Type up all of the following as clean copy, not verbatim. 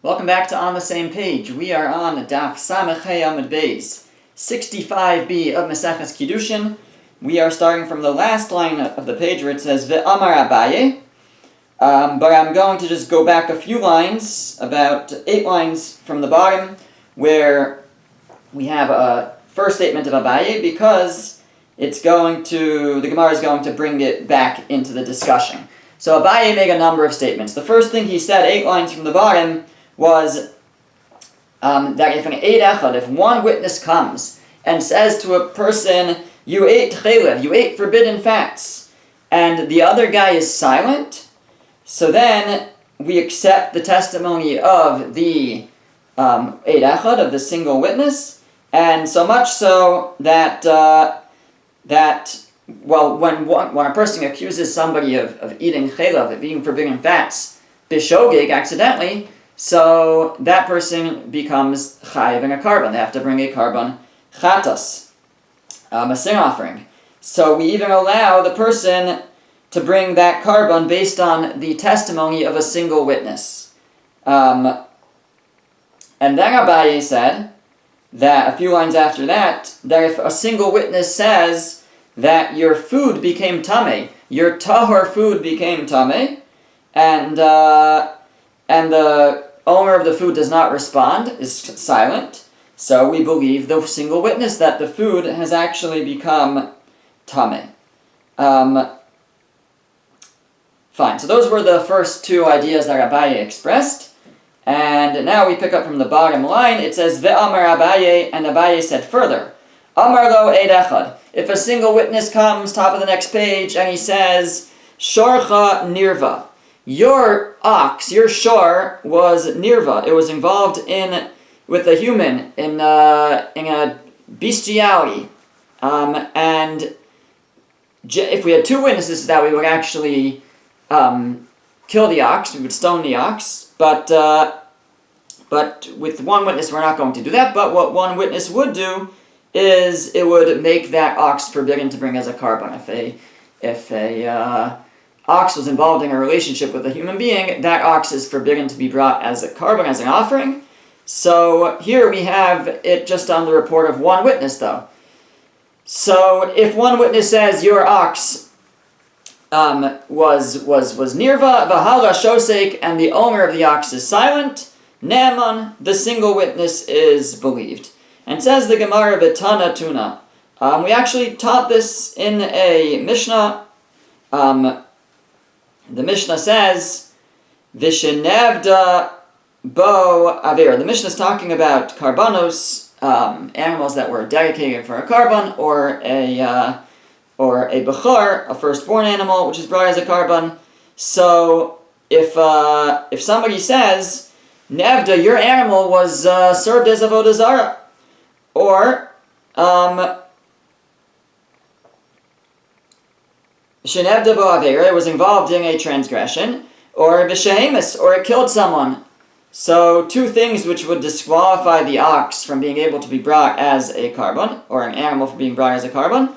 Welcome back to On the Same Page. We are on Daf Samechei Amud Beis, 65b of Maseches Kiddushin. We are starting from the last line of the page where it says Ve'amar Abaye. But I'm going to just go back a few lines, about 8 lines from the bottom, where we have a first statement of Abaye, because the Gemara is going to bring it back into the discussion. So Abaye made a number of statements. The first thing he said, 8 lines from the bottom, was that if an Eid Echad, if one witness comes and says to a person, you ate chelev, you ate forbidden fats, and the other guy is silent, so then we accept the testimony of the Eid Echad, of the single witness, and so much so that when a person accuses somebody of eating chelev, of eating forbidden fats, bishogeg, accidentally, so that person becomes chayiv in a carbon. They have to bring a carbon chatas, a sin offering. So we even allow the person to bring that carbon based on the testimony of a single witness. And then Abaye said that a few lines after that if a single witness says that your food became tameh, your tahor food became tameh, and the owner of the food does not respond, is silent, so we believe the single witness that the food has actually become tameh. Fine, so those were the first 2 ideas that Abaye expressed, and now we pick up from the bottom line. It says, Ve'amar Abaye, and Abaye said further, Amar lo Eid Echad. If a single witness comes, top of the next page, and he says, Shorcha nirva. Your ox, your shor, was nirva. It was involved with a human in a bestiality. And if we had 2 witnesses to that, we would actually kill the ox. We would stone the ox. But with 1 witness, we're not going to do that. But what 1 witness would do is it would make that ox forbidden to bring as a carbon. If a ox was involved in a relationship with a human being, that ox is forbidden to be brought as a carbon, as an offering. So here we have it just on the report of 1 witness, though. So if 1 witness says your ox was nirva, v'hala shosek, and the owner of the ox is silent, ne'eman, the single witness is believed. And says the Gemara v'tana tuna. We actually taught this in a Mishnah. The Mishnah says, Vishenevda bo avir. The Mishnah is talking about karbanos, animals that were dedicated for a carbon, or a bechor, a firstborn animal, which is brought as a carbon. So if somebody says, Nevda, your animal was served as avodah zarah, or Shenevda bo avera, it was involved in a transgression, or b'shehemus, or it killed someone. So 2 things which would disqualify the ox from being able to be brought as a carbon, or an animal from being brought as a carbon.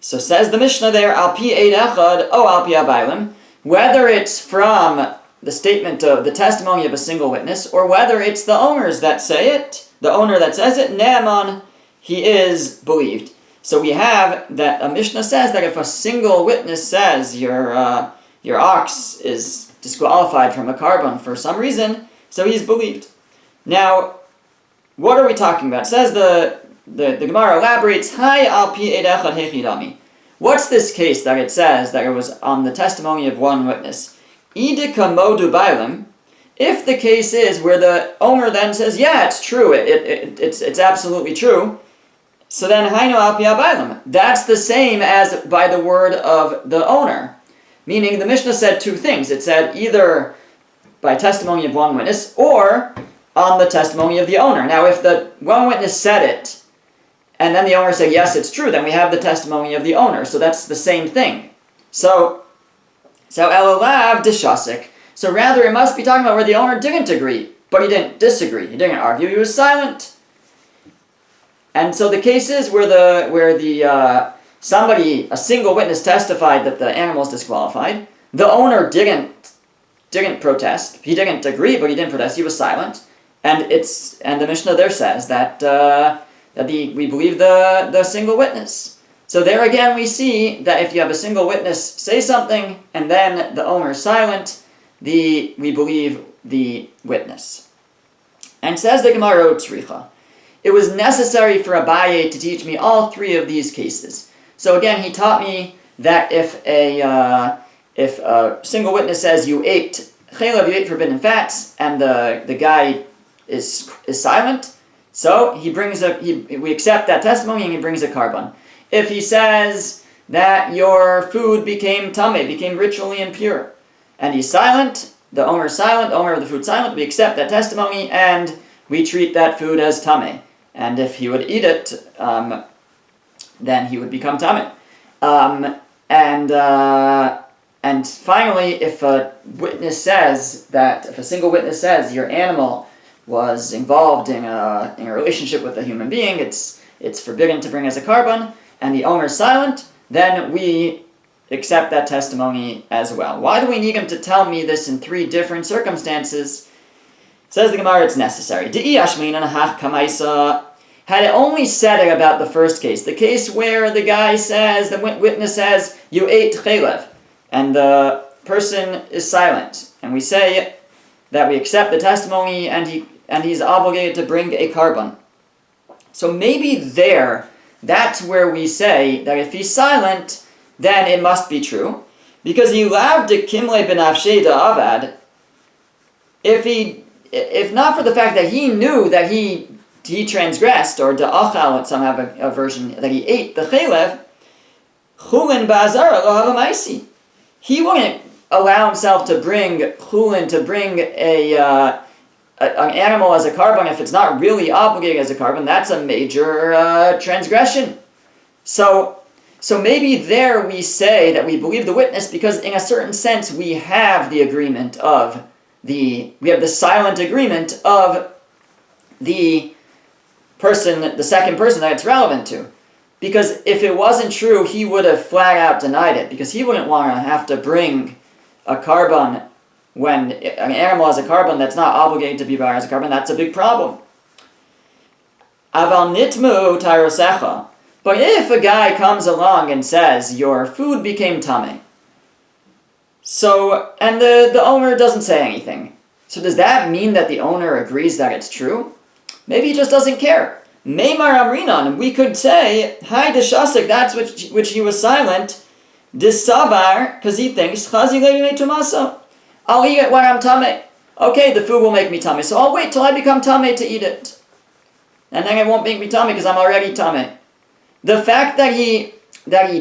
So says the Mishnah there, al pi eid echad, o al pi abaylim, whether it's from the statement of the testimony of a single witness, or whether it's the owners that say it, the owner that says it, ne'eman, he is believed. So we have that a Mishnah says that if a single witness says your ox is disqualified from a carbon for some reason, so he's believed. Now, what are we talking about? It says the Gemara elaborates, Hai al pi eid echad hechidami. What's this case that it says that it was on the testimony of 1 witness? Idika modu bailim. If the case is where the owner then says, yeah, it's true, it's absolutely true, so then, hainu al pi abaylim. That's the same as by the word of the owner. Meaning, the Mishnah said 2 things. It said either by testimony of 1 witness, or on the testimony of the owner. Now, if the 1 witness said it, and then the owner said, yes, it's true, then we have the testimony of the owner. So that's the same thing. So elolav deshasik. So rather, it must be talking about where the owner didn't agree, but he didn't disagree. He didn't argue. He was silent. And so the case is where a single witness testified that the animal is disqualified. The owner didn't didn't protest. He didn't agree, but he didn't protest. He was silent. And the Mishnah there says that we believe the single witness. So there again we see that if you have a single witness say something and then the owner is silent, we believe the witness. And says the Gemara Tzricha, it was necessary for Abaye to teach me all three of these cases. So again, he taught me that if a single witness says you ate chaylev, you ate forbidden fats, and the guy is silent, so we accept that testimony and he brings a carbon. If he says that your food became tameh, became ritually impure, and he's silent, the owner is silent, the owner of the food is silent, we accept that testimony and we treat that food as tameh. And if he would eat it, then he would become tameh. And finally, if a single witness says your animal was involved in a relationship with a human being, it's forbidden to bring as a carbon, and the owner is silent, then we accept that testimony as well. Why do we need him to tell me this in three different circumstances? Says the Gemara, it's necessary. Had it only said it about the first case, the case where the witness says, you ate chaylev, and the person is silent, and we say that we accept the testimony and he's obligated to bring a carbon. So maybe that's where we say that if he's silent, then it must be true. Because Yilav de Kimle ben Avshei de Avad, if not for the fact that he knew that he transgressed, or de Achal, some have a version, that he ate the chaylev, Chulin ba'azara lo hava maisi. He wouldn't allow himself to bring chulin, to bring an animal as a carbon if it's not really obligated as a carbon. That's a major transgression. So maybe there we say that we believe the witness because in a certain sense we have the agreement of we have the silent agreement of the second person that it's relevant to. Because if it wasn't true, he would have flat out denied it, because he wouldn't want to have to bring a carbon when an animal has a carbon that's not obligated to be bar as a carbon. That's a big problem. Aval nitmu tairosecha. But if a guy comes along and says, your food became tameh, and the owner doesn't say anything, so does that mean that the owner agrees that it's true? Maybe he just doesn't care. Meimar amrinan, we could say, Hai deshasik, that's which he was silent, disavar, because he thinks, chazi levi me tumaso. I'll eat it when I'm tameh. Okay, the food will make me tameh, so I'll wait till I become tameh to eat it. And then it won't make me tameh because I'm already tameh. The fact that he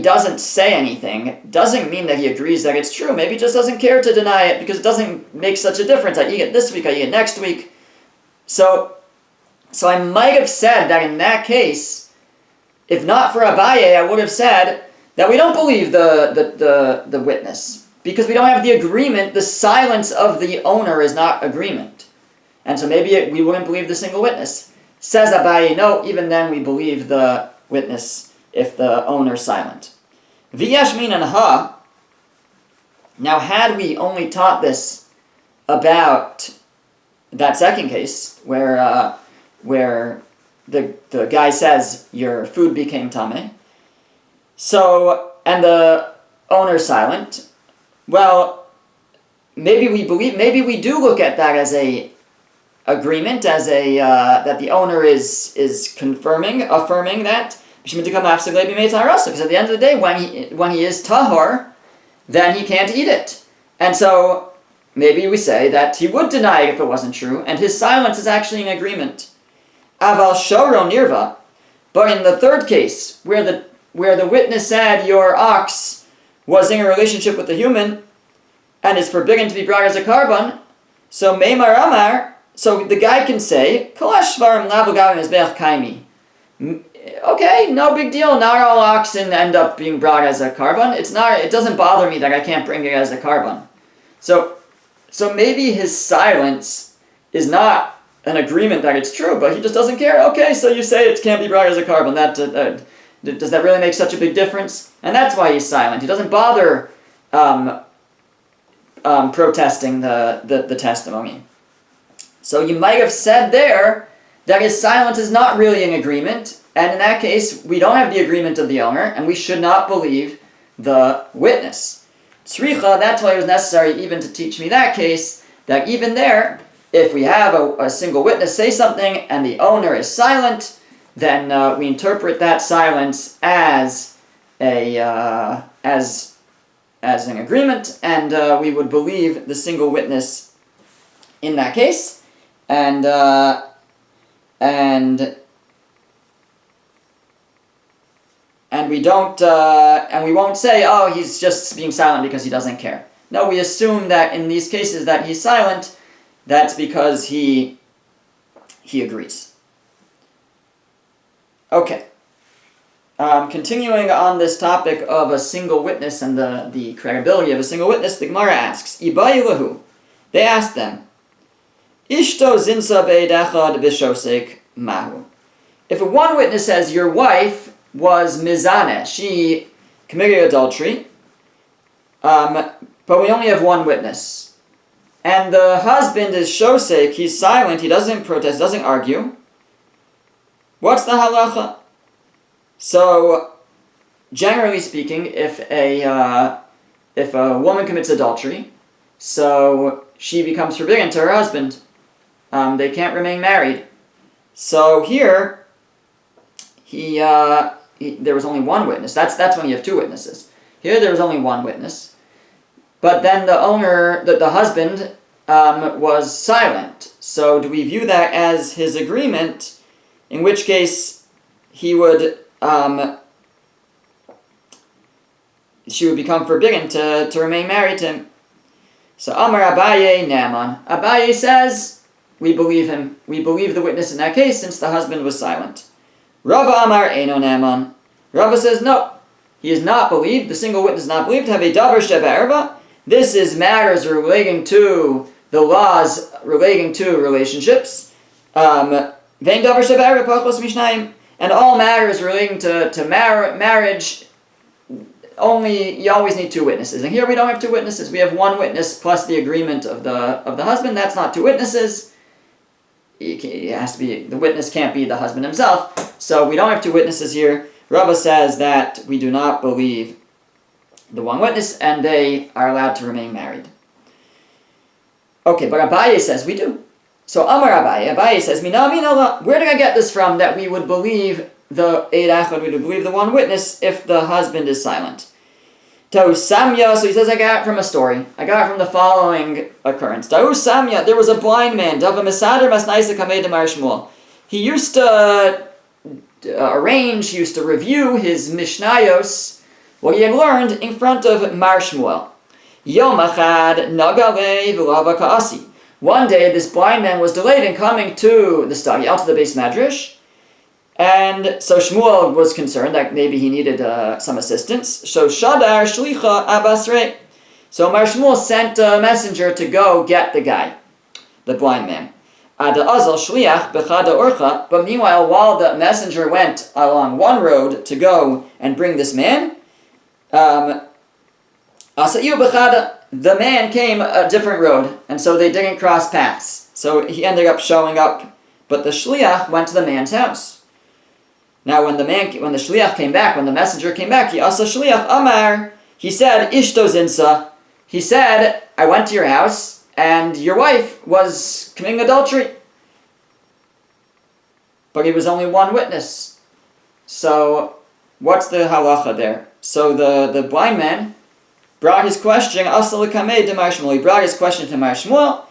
doesn't say anything doesn't mean that he agrees that it's true. Maybe he just doesn't care to deny it because it doesn't make such a difference. I eat it this week, I eat it next week. So I might have said that in that case, if not for Abaye, I would have said that we don't believe the witness because we don't have the agreement. The silence of the owner is not agreement. And so maybe we wouldn't believe the single witness. Says Abaye, no, even then we believe the witness if the owner is silent. V'yashmin and ha. Now, had we only taught this about that second case where the guy says your food became tameh, and the owner's silent, well, maybe we do look at that as a agreement, as that the owner is affirming that, because at the end of the day, when he is tahor, then he can't eat it. And so maybe we say that he would deny it if it wasn't true, and his silence is actually an agreement. Aval shoro nirva, but in the third case, where the witness said your ox was in a relationship with a human and is forbidden to be brought as a carbon, so meimar amar, so the guy can say, Kolash shvarim lavu gavim mizbeach kaimi. Okay, no big deal. Not all oxen end up being brought as a carbon. It doesn't bother me that I can't bring it as a carbon. So maybe his silence is not an agreement that it's true, but he just doesn't care. Okay, so you say it can't be brought as a carbon. Does that really make such a big difference? And that's why he's silent. He doesn't bother protesting the testimony. So you might have said there that his silence is not really an agreement, and in that case, we don't have the agreement of the owner, and we should not believe the witness. Tzricha, that's why it was necessary even to teach me that case, that even there, if we have a single witness say something and the owner is silent, then we interpret that silence as an agreement, and we would believe the single witness in that case, and we don't, and we won't say, oh, he's just being silent because he doesn't care. No, we assume that in these cases that he's silent, that's because he agrees. Okay. Continuing on this topic of a single witness and the credibility of a single witness, the Gemara asks, Ibai lahu. They asked them, Ishto zinsa be'ed echad b'shosek mahu. If one witness says, your wife was mizaneh, she committed adultery, but we only have one witness, and the husband is shosek, he's silent, he doesn't protest, doesn't argue, what's the halacha? So, generally speaking, if a woman commits adultery, so she becomes forbidden to her husband. They can't remain married. So here, there was only one witness. That's when you have two witnesses. Here there was only one witness. But then the husband, was silent. So do we view that as his agreement? In which case, she would become forbidden to remain married to him. So Amar Abaye Naaman. Abaye says, we believe him. We believe the witness in that case since the husband was silent. Rava Amar Eino Naaman. Rava says, no, he is not believed. The single witness is not believed. Have a davar sheba erva. This is matters relating to the laws relating to relationships. Vein davar sheba erva pachos mishnayim. And all matters relating to marriage, you always need two witnesses. And here we don't have two witnesses. We have one witness plus the agreement of the husband. That's not two witnesses. It has to be, the witness can't be the husband himself. So we don't have two witnesses here. Rava says that we do not believe the one witness and they are allowed to remain married. Okay, but Abaye says we do. So Amar Abaye says, Mina Allah, where did I get this from that we would believe the Eid Echad, we would believe the one witness if the husband is silent? Tahu Samya, so he says I got it from a story. I got it from the following occurrence. Tahu Samya, there was a blind man, Dava Mesader Masnaisa Kamei Demar Shmuel. He used to he used to review his Mishnayos, what he had learned in front of Mar Shmuel. Yom Achad Nagale V'Lava Ka'asi. One day, this blind man was delayed in coming to the study, out to the base medrash, and so Shmuel was concerned that maybe he needed some assistance. So Shadar Shlicha Abasre. So Mar Shmuel sent a messenger to go get the guy, the blind man. Ada Azal Shliach Bechada Orcha. But meanwhile, while the messenger went along one road to go and bring this man, Asaiyu Bechada, the man came a different road, and so they didn't cross paths. So he ended up showing up, but the shliach went to the man's house. Now, when the shliach came back, when the messenger came back, he asa shliach amar. He said, "Ishto zinsa." He said, "I went to your house, and your wife was committing adultery." But he was only one witness. So, what's the halacha there? So the blind man brought his question, he brought his question to Mar Shmuel,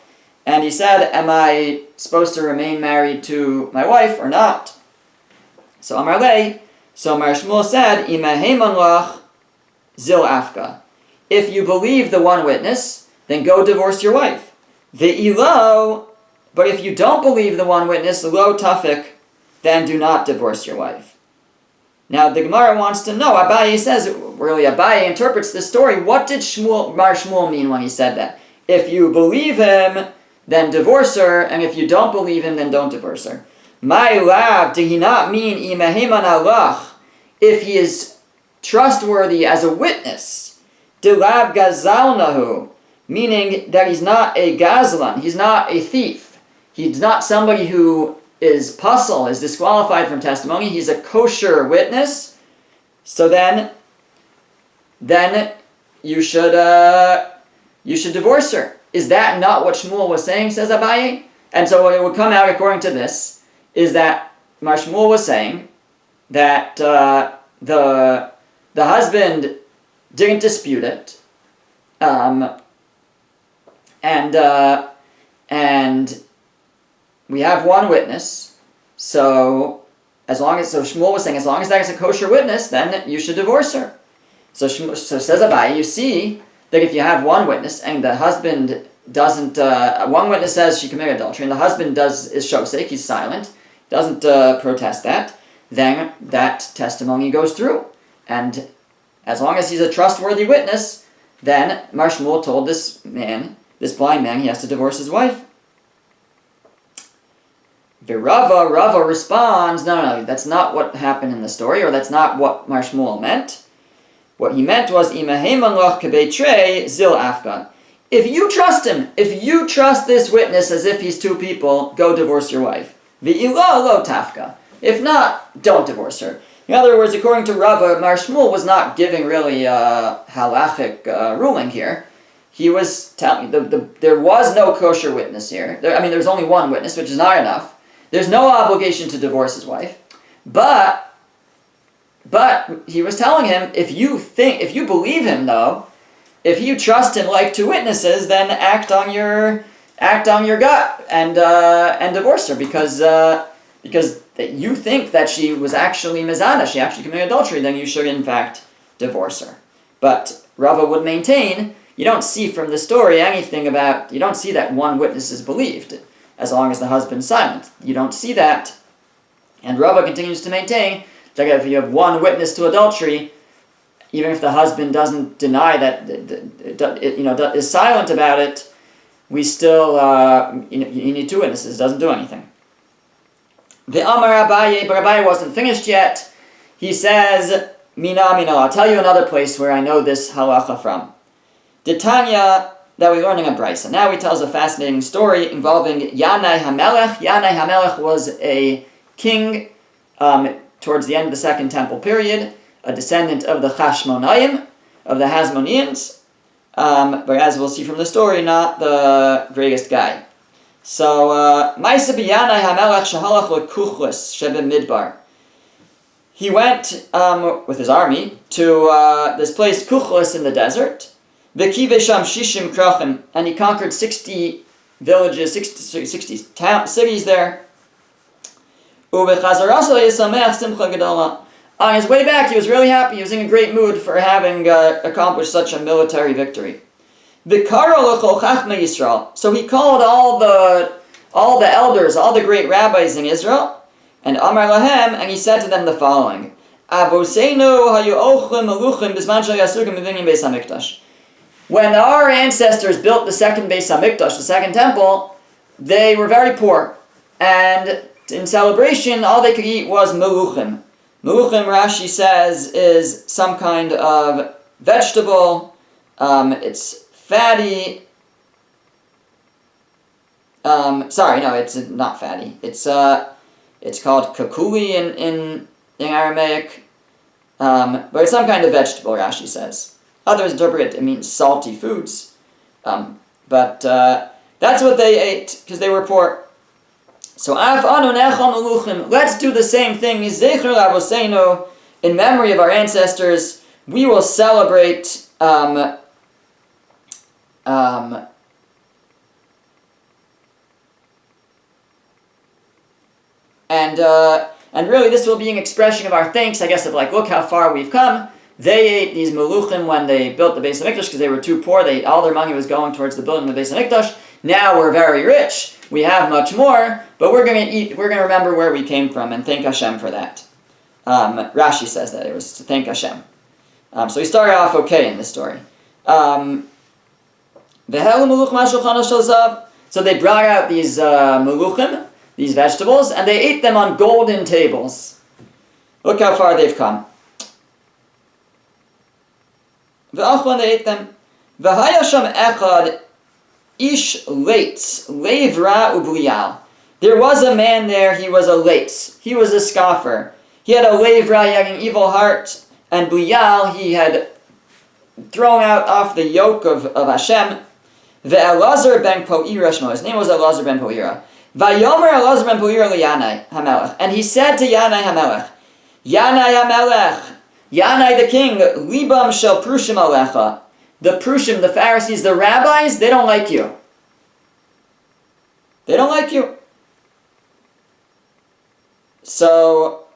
and he said, am I supposed to remain married to my wife or not? So Amar Lei, so Mar Shmuel said, Imaheiman lach zil afka. If you believe the one witness, then go divorce your wife. Ve'ilo, but if you don't believe the one witness, lo tafik, then do not divorce your wife. Now the Gemara wants to know, Abaye says, really Abaye interprets this story, what did Mar Shmuel mean when he said that? If you believe him, then divorce her, and if you don't believe him, then don't divorce her. My lab, did he not mean imaheman alach, if he is trustworthy as a witness? Dilab gazalnahu, meaning that he's not a gazlan, he's not a thief, he's not somebody who is puzzle, is disqualified from testimony, he's a kosher witness, so then you should divorce her. Is that not what Shmuel was saying, says Abaye? And so what it would come out according to this is that Shmuel was saying that the husband didn't dispute it, and we have one witness. So Shmuel was saying, as long as that is a kosher witness, then you should divorce her. So says Abaye, you see that if you have one witness and the husband doesn't, one witness says she committed adultery and the husband is shosek, he's silent, doesn't protest that, then that testimony goes through. And as long as he's a trustworthy witness, then Mar Shmuel told this blind man, he has to divorce his wife. Rava responds, no, that's not what happened in the story, or that's not what Mar Shmuel meant. What he meant was, zil afgan. If you trust him, if you trust this witness as if he's two people, go divorce your wife. V'ilo lo tafka. If not, don't divorce her. In other words, according to Rava, Mar Shmuel was not giving really a halachic ruling here. He was telling there was no kosher witness here. There was only one witness, which is not enough. There's no obligation to divorce his wife. But he was telling him, if you believe him though, if you trust him like two witnesses, then act on your gut and divorce her because you think that she was actually mizana, she actually committed adultery, then you should in fact divorce her. But Rava would maintain, you don't see from the story you don't see that one witness is believed, as long as the husband's silent. You don't see that. And Rava continues to maintain that if you have one witness to adultery, even if the husband doesn't deny that, is silent about it, we still, you need two witnesses. It doesn't do anything. The Amar Abaye, but Abaye wasn't finished yet. He says, Mina, I'll tell you another place where I know this halacha from. The Tanya that we're learning a brisa. Now he tells a fascinating story involving Yanai HaMelech. Yanai HaMelech was a king towards the end of the Second Temple period, a descendant of the Chashmonaim, of the Hasmoneans, but as we'll see from the story, not the greatest guy. So, Maisa b'Yanai HaMelech shehalach leKuchlis shebemidbar. He went with his army to this place Kuchlis in the desert, V'kive sham shishim krachim, and he conquered 60 villages, 60 cities there. On his way back, he was really happy. He was in a great mood for having accomplished such a military victory. So he called all the elders, all the great rabbis in Israel, and Amar Lahem, and he said to them the following: when our ancestors built the second Beis Hamikdash, the second temple, they were very poor, and in celebration, all they could eat was meluchim. Meluchim, Rashi says, is some kind of vegetable. It's fatty. It's not fatty. It's called kakuli in Aramaic. But it's some kind of vegetable, Rashi says. Others interpret it means salty foods. But that's what they ate, because they were poor. So, let's do the same thing. In memory of our ancestors, we will celebrate and really this will be an expression of our thanks, I guess, of like, look how far we've come. They ate these meluchim when they built the Beis Hamikdash because they were too poor. All their money was going towards the building of the Beis Hamikdash. Now we're very rich. We have much more, but we're going to eat. We're going to remember where we came from and thank Hashem for that. Rashi says that it was to thank Hashem. So we started off okay in this story. So they brought out these meluchim, these vegetables, and they ate them on golden tables. Look how far they've come. They ate them. V'haya sham echad ish leitz levra ublial. There was a man there, he was a leitz. He was a scoffer. He had a levra, he had an evil heart. And blial, he had thrown out off the yoke of Hashem. Ve'elazar ben Po'ira shmo. His name was Elazar ben Po'ira. Vayomer Elazar ben Po'ira liYanai HaMelech. And he said to Yanai HaMelech, Yanai HaMelech, Yanai the king, Libam shel Prushim alecha. The Prushim, the Pharisees, the rabbis, they don't like you. They don't like you. So,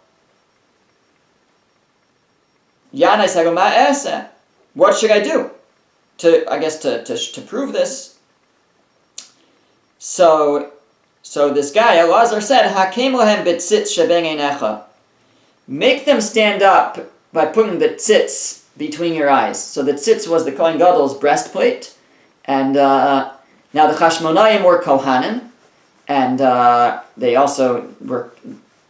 Yanai said, what should I do to prove this? So this guy, Elazar said, Hakem lahem b'tzitz sheben einecha. Make them stand up by putting the tzitz between your eyes. So the tzitz was the Kohen Gadol's breastplate. And now the Chashmonayim were Kohanim. And they also were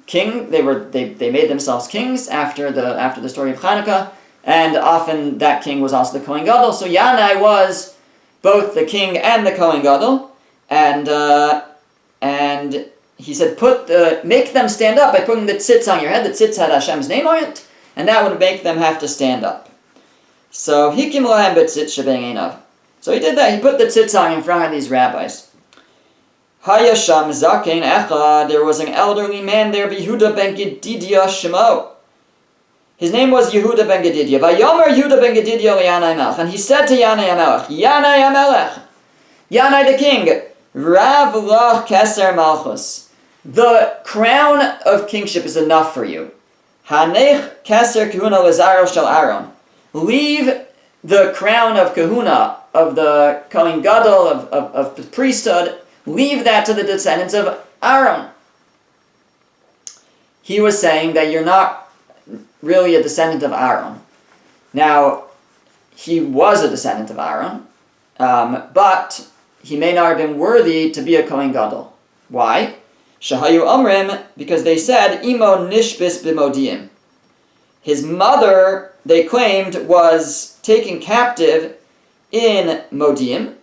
king. They made themselves kings after the story of Hanukkah. And often that king was also the Kohen Gadol. So Yanai was both the king and the Kohen Gadol. And he said, make them stand up by putting the tzitz on your head. The tzitz had Hashem's name on it, and that would make them have to stand up. So hikim lahem b'tzitz shebeng einav. So he did that. He put the tzitz on in front of these rabbis. Hayasham zaken echad. There was an elderly man there, Yehuda ben Gedidia shemo. His name was Yehuda ben Gedidia. Vayomer Yehuda ben Gedidia liYanai HaMelech. And he said to Yanai HaMelech, Yanai HaMelech, Yanai the king, Rav lach keser malchus. The crown of kingship is enough for you. Hanech keser kahuna lezaro shel Aaron. Leave the crown of kahuna, of the Kohen Gadol, of the priesthood, leave that to the descendants of Aaron. He was saying that you're not really a descendant of Aaron. Now, he was a descendant of Aaron, but he may not have been worthy to be a Kohen Gadol. Why? Shahayu Omrim, because they said, Imo nishbis b'modiim. His mother, they claimed, was taken captive in Modiim,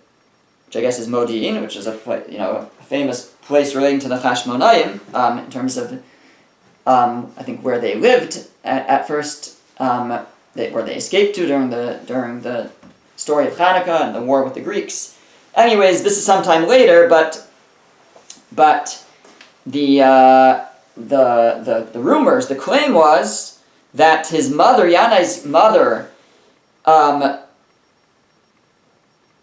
which I guess is Modi'in, which is a famous place relating to the Chashmonayim, in terms of, I think, where they lived at first, where they escaped to during the story of Hanukkah and the war with the Greeks. Anyways, this is sometime later, but the rumors, the claim was that his mother, Yanai's mother,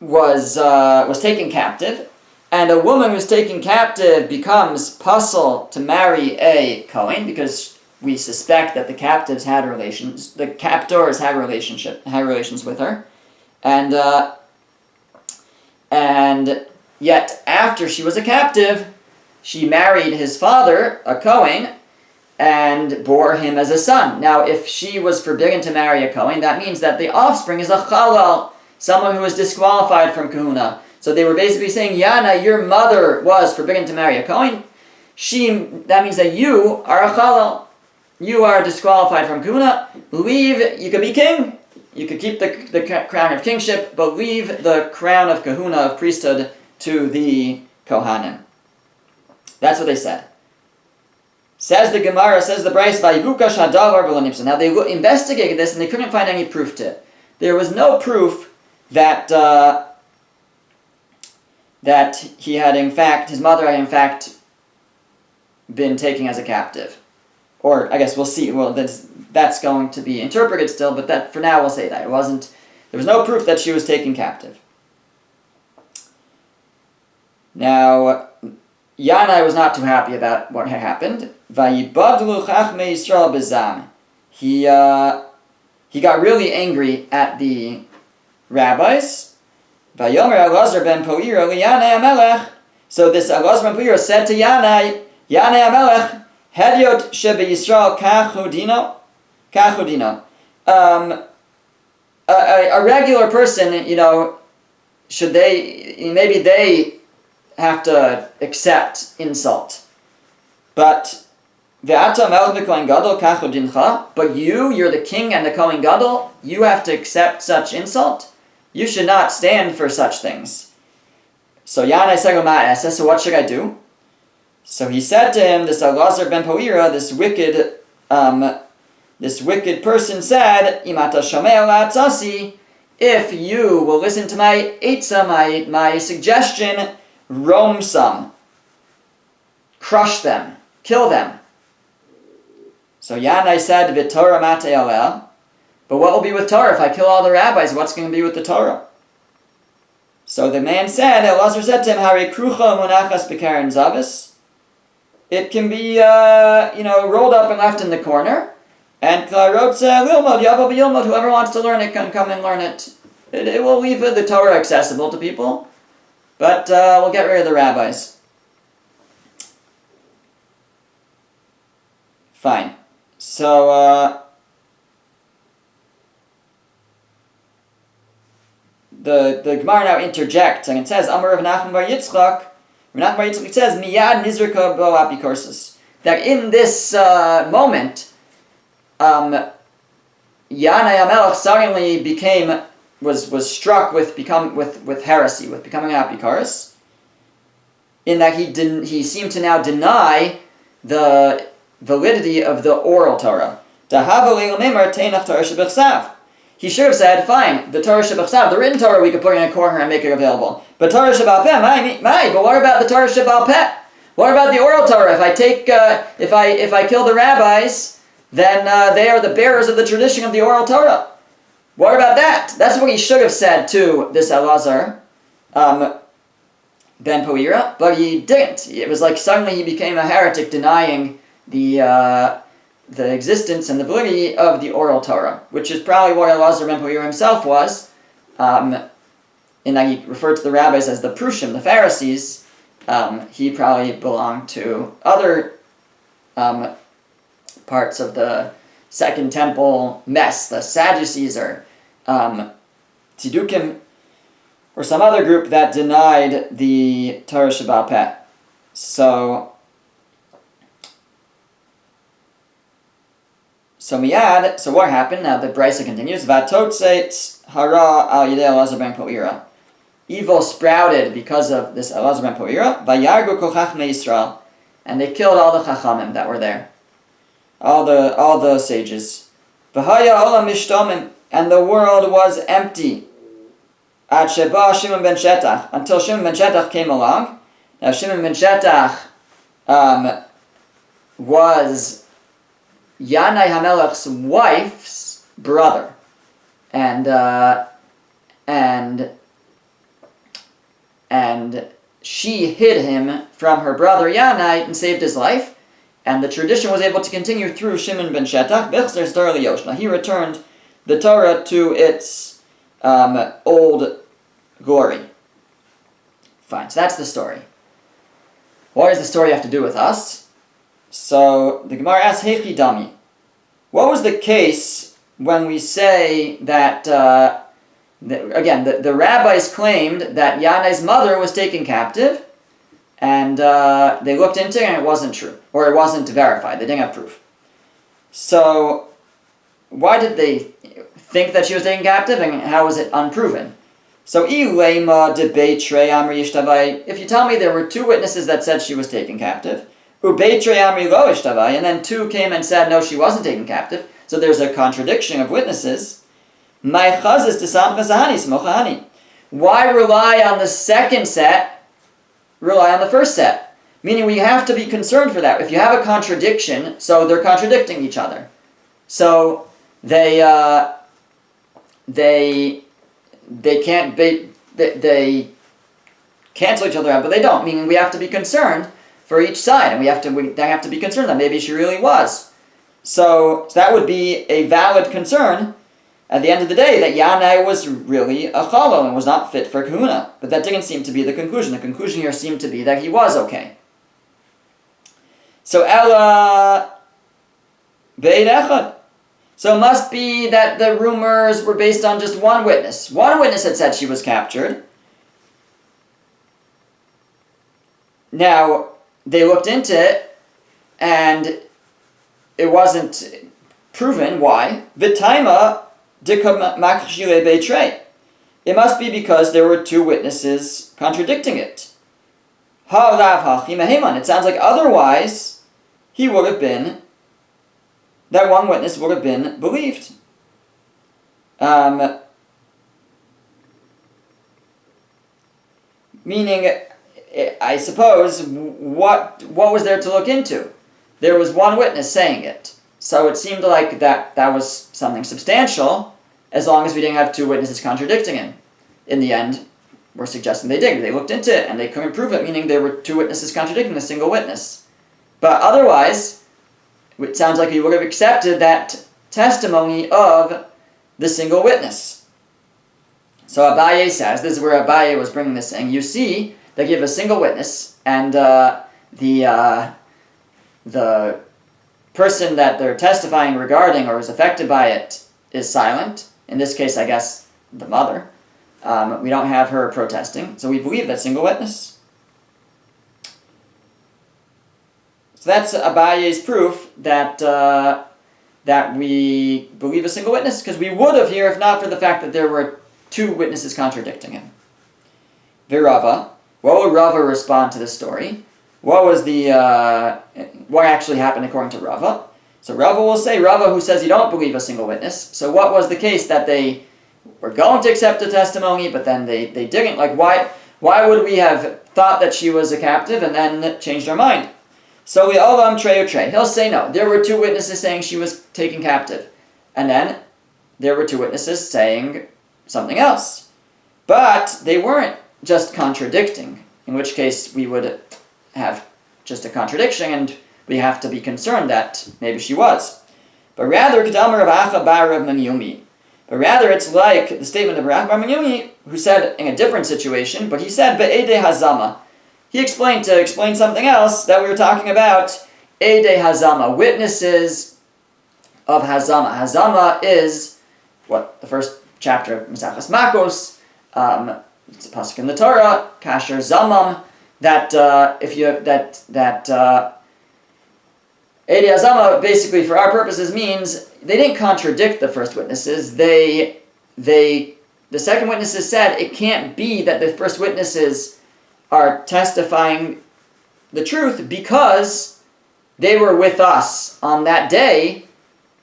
was taken captive, and a woman who's taken captive becomes puzzled to marry a Kohen, because we suspect that the captors had relations with her, and yet after she was a captive, she married his father, a Kohen, and bore him as a son. Now, if she was forbidden to marry a Kohen, that means that the offspring is a Chalal, someone who was disqualified from Kahuna. So they were basically saying, Yana, your mother was forbidden to marry a Kohen. That means that you are a Chalal. You are disqualified from Kahuna. Leave, you could be king. You could keep the crown of kingship, but leave the crown of Kahuna, of priesthood, to the Kohanim. That's what they said. Says the Gemara, says the Bryce, Vayivukash hadavar v'lo nipsa. Now they investigated this and they couldn't find any proof to it. There was no proof that he had in fact, his mother had in fact been taken as a captive. Or I guess we'll see. Well, that's going to be interpreted still, but that for now we'll say that. There was no proof that she was taken captive. Now, Yanai was not too happy about what had happened. Vayibadlu chachmei Yisrael bezam. He got really angry at the rabbis. Vayomer Elazar ben Po'ira liYanai HaMelech. So this Elazar ben Po'ira said to Yanai HaMelech, Hediot shebe Yisrael kachudino. A regular person, maybe they have to accept insult. But Ve'ata melech v'kohen gadol kachudincha. But you're the king and the Kohen Gadol, you have to accept such insult. You should not stand for such things. So Yanai said, so what should I do? So he said to him, this Elazar ben Poira, this wicked person said, Imata shomei la'atzasi, if you will listen to my eitzah, my suggestion, roam some, crush them, kill them. So Yanai said, V'torah matei aleh, but what will be with Torah if I kill all the rabbis? What's going to be with the Torah? So the man said, Elazar said to him, Hari krucha munachas b'karen zavis. It can be, rolled up and left in the corner. And whoever wants to learn it can come and learn it. It will leave the Torah accessible to people, but we'll get rid of the rabbis. Fine. So, the Gemara now interjects, and it says, Amar Rav Nachman bar Yitzchak, Rav Nachman bar Yitzchak says, Miyad nizrika bo apikorsis. That in this moment, Yanai HaMelech suddenly was struck with heresy, with becoming an apikoros, in that he seemed to now deny the validity of the oral Torah. He should have said, fine, the Torah Shebachsav, the written Torah, we could put in a corner and make it available. But Torah Shebal Peh, but what about the Torah Shebal Peh? What about the oral Torah? If I kill the rabbis, then they are the bearers of the tradition of the oral Torah. What about that? That's what he should have said to this Elazar ben Poira, but he didn't. It was like suddenly he became a heretic, denying the existence and the validity of the oral Torah, which is probably what Elazar ben Poira himself was, in that he referred to the rabbis as the Prushim, the Pharisees. He probably belonged to other parts of the Second Temple mess, the Sadducees or Tzidukim, or some other group that denied the Torah Shebal Peh. So what happened? Now the Brisa continues. Vatotzeitz hara al yidei Elazar ben Poira. Evil sprouted because of this Elazar ben Poira. Vayargu kol chachmei Yisrael, and they killed all the chachamim that were there, all the sages. V'haya olam mishtomim, and the world was empty. Ad sheba Shimon ben Shetach, until Shimon ben Shetach came along. Now Shimon ben Shetach was Yanai HaMelech's wife's brother, and she hid him from her brother Yanai and saved his life, and the tradition was able to continue through Shimon ben Shetach. B'chzer Torah liyoshna, he returned the Torah to its old glory. Fine, so that's the story. What does the story have to do with us? So the Gemara asks, Hechi Dami, what was the case when we say that, the rabbis claimed that Yanai's mother was taken captive, and they looked into it and it wasn't true, or it wasn't verified, they didn't have proof. So why did they think that she was taken captive, and how was it unproven? So if you tell me there were two witnesses that said she was taken captive, and then two came and said, no, she wasn't taken captive, so there's a contradiction of witnesses. Why rely on the second set? Rely on the first set. Meaning we have to be concerned for that. If you have a contradiction, so they're contradicting each other. So they cancel each other out, but they don't. Meaning we have to be concerned for each side, and they have to be concerned that maybe she really was. So that would be a valid concern at the end of the day, that Yanai was really a chalal and was not fit for kahuna. But that didn't seem to be the conclusion. The conclusion here seemed to be that he was okay. So Ella Beid Echad. So it must be that the rumors were based on just one witness. One witness had said she was captured. Now, they looked into it, and it wasn't proven. Why? V'taima dikam makchile beitrei. it must be because there were two witnesses contradicting it. It sounds like otherwise that one witness would have been believed. Meaning, I suppose, what was there to look into? There was one witness saying it. So it seemed like that was something substantial, as long as we didn't have two witnesses contradicting him. In the end, we're suggesting they did. They looked into it and they couldn't prove it, meaning there were two witnesses contradicting a single witness. But otherwise, it sounds like he would have accepted that testimony of the single witness. So Abaye says, this is where Abaye was bringing this saying, you see, they give a single witness, and the person that they're testifying regarding or is affected by it is silent. In this case, I guess, the mother. We don't have her protesting, so we believe that single witness. So that's Abaye's proof that we believe a single witness, because we would have here if not for the fact that there were two witnesses contradicting him. Virava, what would Rava respond to this story? What actually happened according to Rava? So Rava will say, Rava who says you don't believe a single witness, so what was the case that they were going to accept the testimony, but then they didn't? Like, why would we have thought that she was a captive and then changed our mind? So he'll say no, there were two witnesses saying she was taken captive, and then there were two witnesses saying something else. But they weren't just contradicting, in which case we would have just a contradiction and we have to be concerned that maybe she was. But rather, it's like the statement of Rav Bar Menyumi, who said in a different situation, but he said be'edei hazama. He explained something else that we were talking about. Edei hazama, witnesses of hazama. Hazama is what the first chapter of Maseches Makos. It's a pasuk in the Torah, kasher zamam. That Edei hazama basically, for our purposes, means they didn't contradict the first witnesses. The second witnesses said it can't be that the first witnesses are testifying the truth because they were with us on that day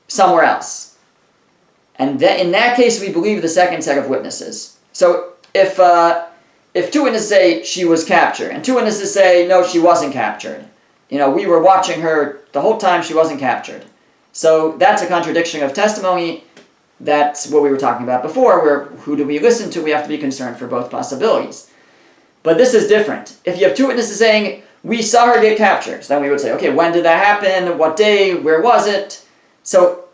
somewhere else. And in that case, we believe the second set of witnesses. So if two witnesses say she was captured, and two witnesses say, no, she wasn't captured, we were watching her the whole time she wasn't captured. So that's a contradiction of testimony. That's what we were talking about before, where who do we listen to? We have to be concerned for both possibilities. But this is different. If you have two witnesses saying, we saw her get captured, so then we would say, okay, when did that happen? What day? Where was it? So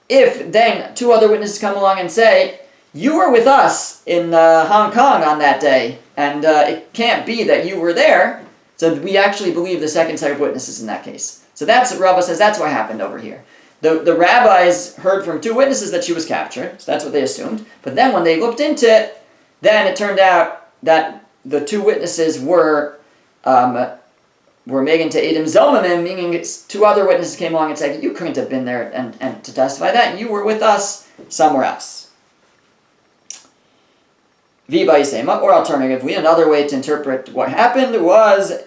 if then two other witnesses come along and say, you were with us in Hong Kong on that day, and it can't be that you were there, so we actually believe the second set of witnesses in that case. So that's what Rava says, that's what happened over here. The rabbis heard from two witnesses that she was captured, so that's what they assumed. But then when they looked into it, then it turned out that the two witnesses were Megan to Edim Zomamim, meaning two other witnesses came along and said, you couldn't have been there and to testify that, you were with us somewhere else. Or alternatively, another way to interpret what happened was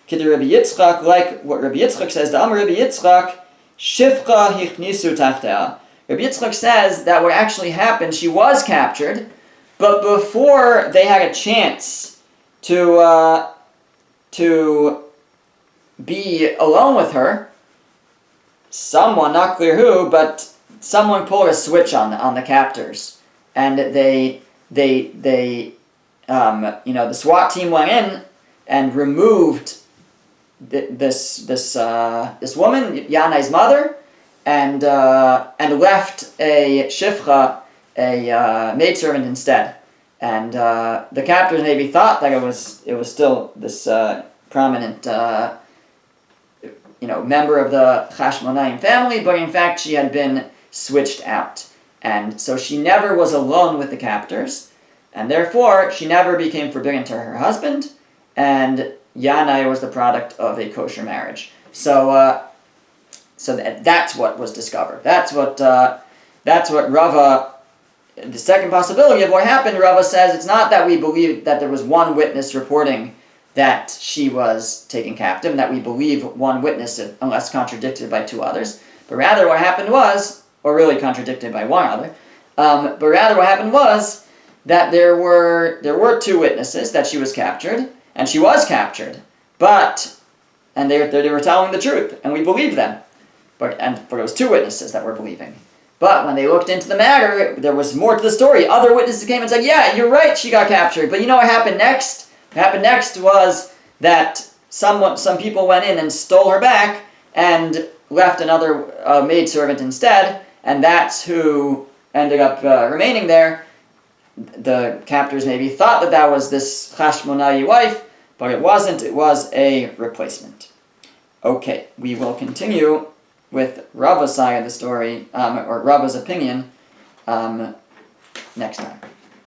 Kid Rabbi Yitzchak, like what Rabbi Yitzchak says, the Amar Rabbi Yitzchak, Shifcha hichnisu tachtea. Rabbi Yitzchak says that what actually happened, she was captured, but before they had a chance to be alone with her, someone, not clear who, but someone pulled a switch on the captors, and the SWAT team went in and removed this woman, Yanai's mother, and left a shifcha, a maidservant instead. And the captors maybe thought that it was still this prominent member of the Chashmonaim family, but in fact she had been switched out. And so she never was alone with the captors, and therefore she never became forbidden to her husband, and Yanai was the product of a kosher marriage. So that's what was discovered. That's what Rava the second possibility of what happened, Rava says, it's not that we believe that there was one witness reporting that she was taken captive, and that we believe one witness unless contradicted by two others, but rather what happened was, or really contradicted by one other, but rather what happened was that there were two witnesses that she was captured, and she was captured, and they were telling the truth, and we believed them, but it was two witnesses that were believing. But when they looked into the matter, there was more to the story. Other witnesses came and said, yeah, you're right, she got captured. But you know what happened next? What happened next was that some people went in and stole her back and left another maidservant instead, and that's who ended up remaining there. The captors maybe thought that was this Hashmonayi wife, but it wasn't. It was a replacement. Okay, we will continue with Rava's side of the story, or Rava's opinion, next time.